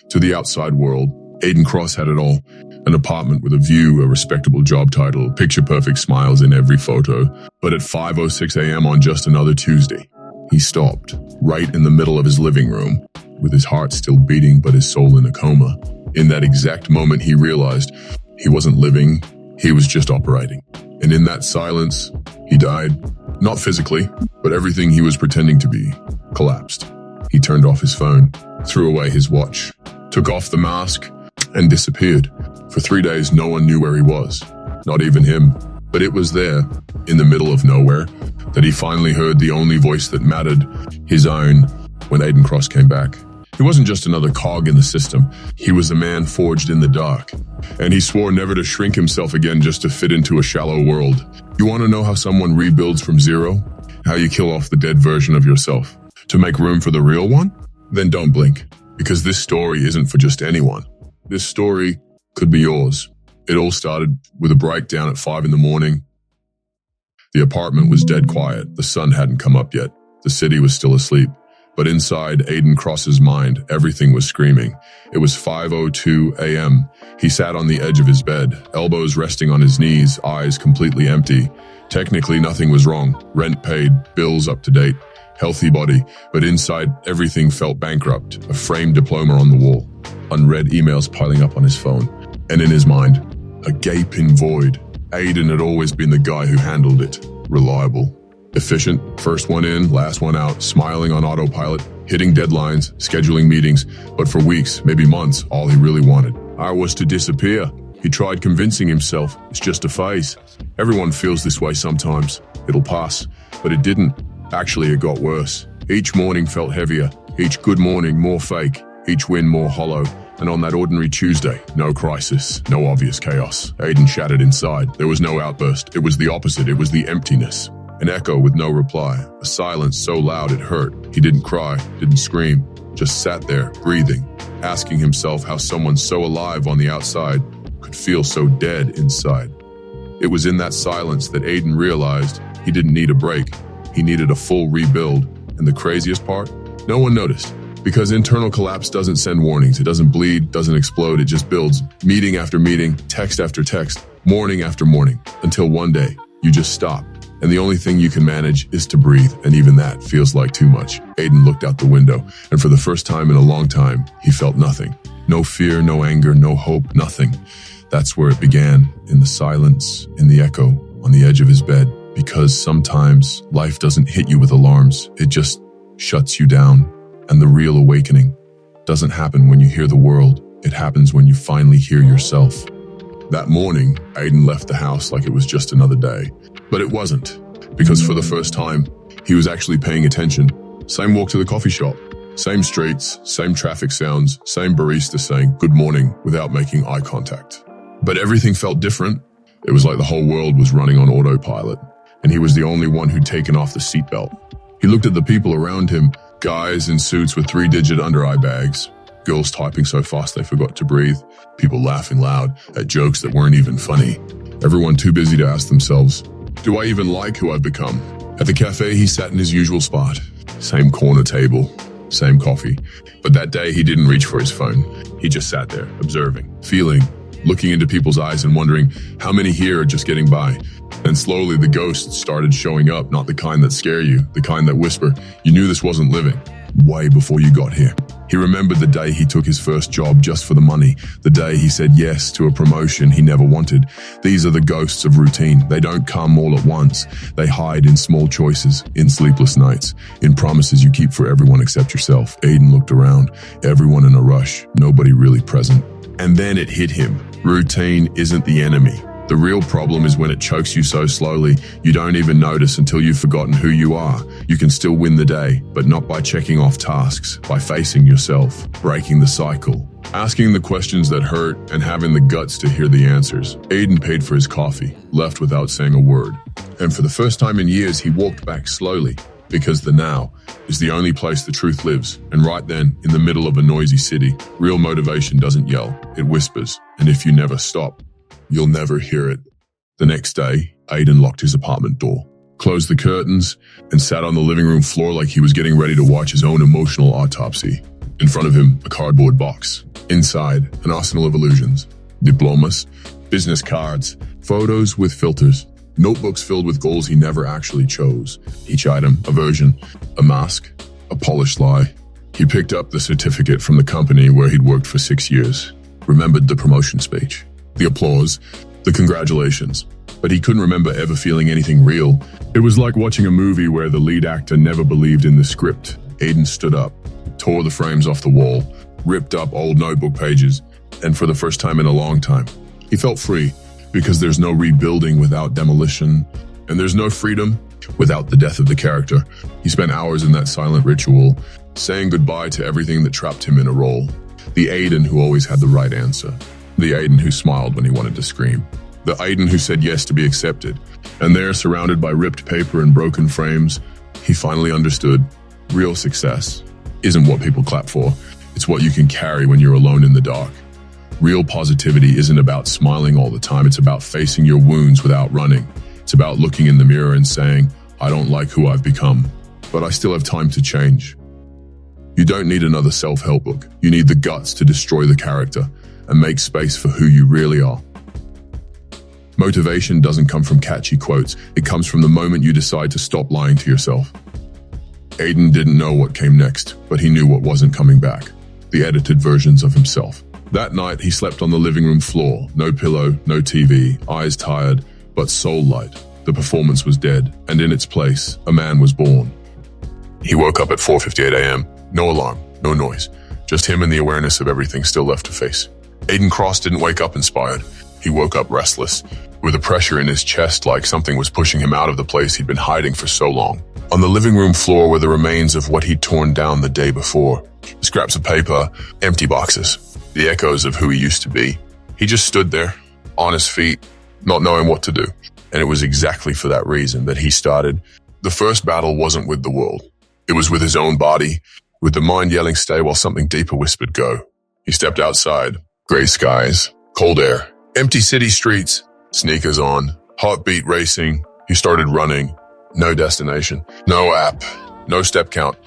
To the outside world, Aiden Cross had it all. An apartment with a view, a respectable job title, picture-perfect smiles in every photo. But at 5:06 a.m. on just another Tuesday, he stopped, right in the middle of his living room, with his heart still beating but his soul in a coma. In that exact moment, he realized he wasn't living, he was just operating. And in that silence, he died. Not physically, but everything he was pretending to be collapsed. He turned off his phone, threw away his watch, took off the mask, and disappeared. For 3 days, no one knew where he was, not even him. But it was there, in the middle of nowhere, that he finally heard the only voice that mattered, his own, when Aiden Cross came back. He wasn't just another cog in the system. He was a man forged in the dark. And he swore never to shrink himself again just to fit into a shallow world. You want to know how someone rebuilds from zero? How you kill off the dead version of yourself to make room for the real one? Then don't blink, because this story isn't for just anyone. This story could be yours. It all started with a breakdown at 5 in the morning. The apartment was dead quiet. The sun hadn't come up yet. The city was still asleep. But inside Aiden Cross's mind, everything was screaming. It was 5:02 a.m. He sat on the edge of his bed, elbows resting on his knees, eyes completely empty. Technically, nothing was wrong. Rent paid, bills up to date, healthy body. But inside, everything felt bankrupt. A framed diploma on the wall, unread emails piling up on his phone. And in his mind, a gaping void. Aiden had always been the guy who handled it. Reliable. Efficient, first one in, last one out, smiling on autopilot, hitting deadlines, scheduling meetings. But for weeks, maybe months, all he really wanted was to disappear. He tried convincing himself it's just a phase. Everyone feels this way sometimes. It'll pass. But it didn't. Actually, it got worse. Each morning felt heavier. Each good morning more fake. Each win more hollow. And on that ordinary Tuesday, no crisis, no obvious chaos. Aiden shattered inside. There was no outburst. It was the opposite. It was the emptiness. An echo with no reply, a silence so loud it hurt. He didn't cry, didn't scream, just sat there, breathing, asking himself how someone so alive on the outside could feel so dead inside. It was in that silence that Aiden realized he didn't need a break. He needed a full rebuild. And the craziest part? No one noticed. Because internal collapse doesn't send warnings. It doesn't bleed, doesn't explode. It just builds, meeting after meeting, text after text, morning after morning, until one day you just stop. And the only thing you can manage is to breathe, and even that feels like too much. Aiden looked out the window, and for the first time in a long time, he felt nothing. No fear, no anger, no hope, nothing. That's where it began, in the silence, in the echo, on the edge of his bed. Because sometimes life doesn't hit you with alarms, it just shuts you down. And the real awakening doesn't happen when you hear the world, it happens when you finally hear yourself. That morning, Aiden left the house like it was just another day. But it wasn't, because for the first time, he was actually paying attention. Same walk to the coffee shop, same streets, same traffic sounds, same barista saying good morning without making eye contact. But everything felt different. It was like the whole world was running on autopilot, and he was the only one who'd taken off the seatbelt. He looked at the people around him, guys in suits with 3-digit under-eye bags, girls typing so fast they forgot to breathe, people laughing loud at jokes that weren't even funny. Everyone too busy to ask themselves, do I even like who I've become? At the cafe, he sat in his usual spot. Same corner table, same coffee. But that day, he didn't reach for his phone. He just sat there, observing, feeling, looking into people's eyes and wondering how many here are just getting by. And slowly, the ghosts started showing up, not the kind that scare you, the kind that whisper, you knew this wasn't living, way before you got here. He remembered the day he took his first job just for the money, the day he said yes to a promotion he never wanted. These are the ghosts of routine. They don't come all at once. They hide in small choices, in sleepless nights, in promises you keep for everyone except yourself. Aiden looked around, everyone in a rush, nobody really present. And then it hit him. Routine isn't the enemy. The real problem is when it chokes you so slowly, you don't even notice until you've forgotten who you are. You can still win the day, but not by checking off tasks, by facing yourself, breaking the cycle, asking the questions that hurt, and having the guts to hear the answers. Aiden paid for his coffee, left without saying a word. And for the first time in years, he walked back slowly, because the now is the only place the truth lives. And right then, in the middle of a noisy city, real motivation doesn't yell, it whispers. And if you never stop, you'll never hear it. The next day, Aiden locked his apartment door, closed the curtains, and sat on the living room floor like he was getting ready to watch his own emotional autopsy. In front of him, a cardboard box. Inside, an arsenal of illusions. Diplomas, business cards, photos with filters, notebooks filled with goals he never actually chose. Each item, a version, a mask, a polished lie. He picked up the certificate from the company where he'd worked for 6 years, remembered the promotion speech, the applause, the congratulations, but he couldn't remember ever feeling anything real. It was like watching a movie where the lead actor never believed in the script. Aiden stood up, tore the frames off the wall, ripped up old notebook pages, and for the first time in a long time, he felt free, because there's no rebuilding without demolition, and there's no freedom without the death of the character. He spent hours in that silent ritual, saying goodbye to everything that trapped him in a role. The Aiden who always had the right answer. The Aiden who smiled when he wanted to scream. The Aiden who said yes to be accepted. And there, surrounded by ripped paper and broken frames, he finally understood real success isn't what people clap for. It's what you can carry when you're alone in the dark. Real positivity isn't about smiling all the time. It's about facing your wounds without running. It's about looking in the mirror and saying, I don't like who I've become, but I still have time to change. You don't need another self-help book. You need the guts to destroy the character and make space for who you really are. Motivation doesn't come from catchy quotes. It comes from the moment you decide to stop lying to yourself. Aiden didn't know what came next, but he knew what wasn't coming back. The edited versions of himself. That night, he slept on the living room floor. No pillow, no TV, eyes tired, but soul light. The performance was dead, and in its place, a man was born. He woke up at 4:58 a.m. No alarm, no noise. Just him and the awareness of everything still left to face. Aiden Cross didn't wake up inspired. He woke up restless, with a pressure in his chest like something was pushing him out of the place he'd been hiding for so long. On the living room floor were the remains of what he'd torn down the day before. Scraps of paper, empty boxes, the echoes of who he used to be. He just stood there, on his feet, not knowing what to do. And it was exactly for that reason that he started. The first battle wasn't with the world. It was with his own body, with the mind yelling stay while something deeper whispered go. He stepped outside. Gray skies, cold air, empty city streets, sneakers on, heartbeat racing. He started running. No destination, no app, no step count.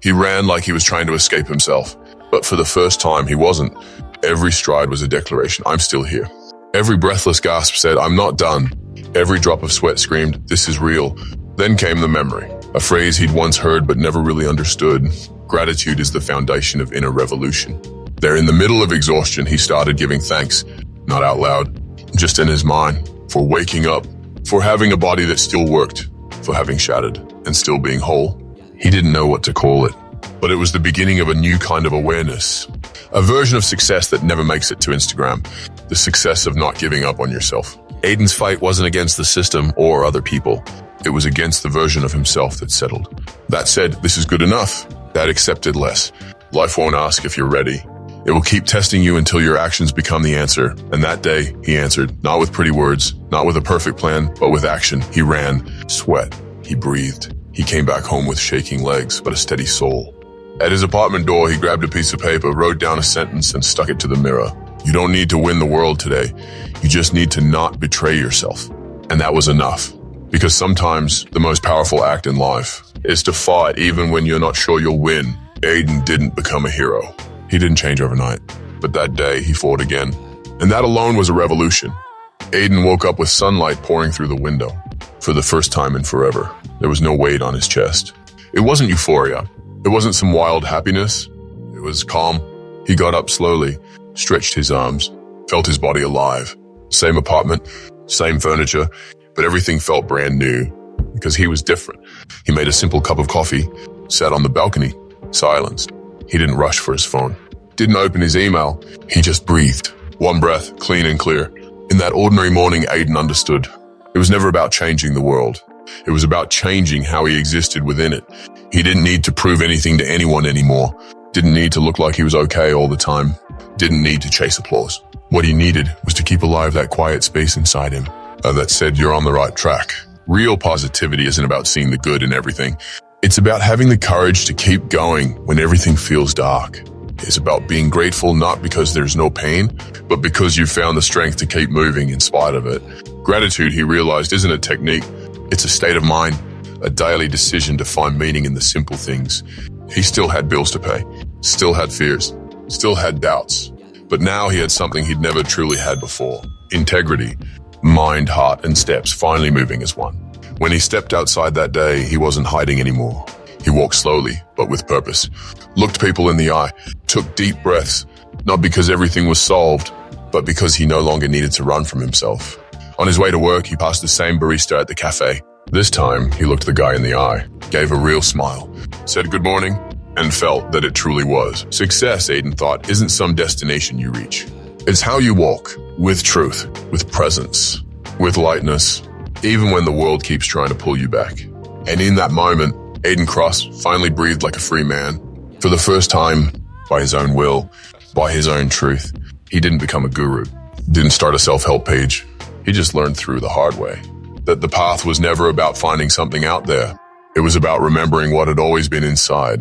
He ran like he was trying to escape himself. But for the first time, he wasn't. Every stride was a declaration, I'm still here. Every breathless gasp said, I'm not done. Every drop of sweat screamed, this is real. Then came the memory, a phrase he'd once heard but never really understood. Gratitude is the foundation of inner revolution. There in the middle of exhaustion, he started giving thanks, not out loud, just in his mind, for waking up, for having a body that still worked, for having shattered and still being whole. He didn't know what to call it, but it was the beginning of a new kind of awareness, a version of success that never makes it to Instagram, the success of not giving up on yourself. Aiden's fight wasn't against the system or other people. It was against the version of himself that settled. That said, this is good enough. That accepted less. Life won't ask if you're ready. It will keep testing you until your actions become the answer. And that day, he answered, not with pretty words, not with a perfect plan, but with action. He ran, sweat, he breathed. He came back home with shaking legs, but a steady soul. At his apartment door, he grabbed a piece of paper, wrote down a sentence, and stuck it to the mirror. You don't need to win the world today. You just need to not betray yourself. And that was enough. Because sometimes the most powerful act in life is to fight even when you're not sure you'll win. Aiden didn't become a hero. He didn't change overnight, but that day he fought again. And that alone was a revolution. Aiden woke up with sunlight pouring through the window. For the first time in forever, there was no weight on his chest. It wasn't euphoria. It wasn't some wild happiness. It was calm. He got up slowly, stretched his arms, felt his body alive. Same apartment, same furniture, but everything felt brand new because he was different. He made a simple cup of coffee, sat on the balcony, silenced. He didn't rush for his phone, didn't open his email. He just breathed. One breath, clean and clear. In that ordinary morning, Aiden understood. It was never about changing the world. It was about changing how he existed within it. He didn't need to prove anything to anyone anymore. Didn't need to look like he was okay all the time. Didn't need to chase applause. What he needed was to keep alive that quiet space inside him that said you're on the right track. Real positivity isn't about seeing the good in everything. It's about having the courage to keep going when everything feels dark. It's about being grateful not because there's no pain, but because you found the strength to keep moving in spite of it. Gratitude, he realized, isn't a technique. It's a state of mind, a daily decision to find meaning in the simple things. He still had bills to pay, still had fears, still had doubts. But now he had something he'd never truly had before. Integrity, mind, heart, and steps finally moving as one. When he stepped outside that day, he wasn't hiding anymore. He walked slowly, but with purpose, looked people in the eye, took deep breaths, not because everything was solved, but because he no longer needed to run from himself. On his way to work, he passed the same barista at the cafe. This time, he looked the guy in the eye, gave a real smile, said good morning, and felt that it truly was. Success, Aiden thought, isn't some destination you reach. It's how you walk, with truth, with presence, with lightness, even when the world keeps trying to pull you back. And in that moment, Aiden Cross finally breathed like a free man. For the first time, by his own will, by his own truth, he didn't become a guru, didn't start a self-help page. He just learned through the hard way that the path was never about finding something out there. It was about remembering what had always been inside.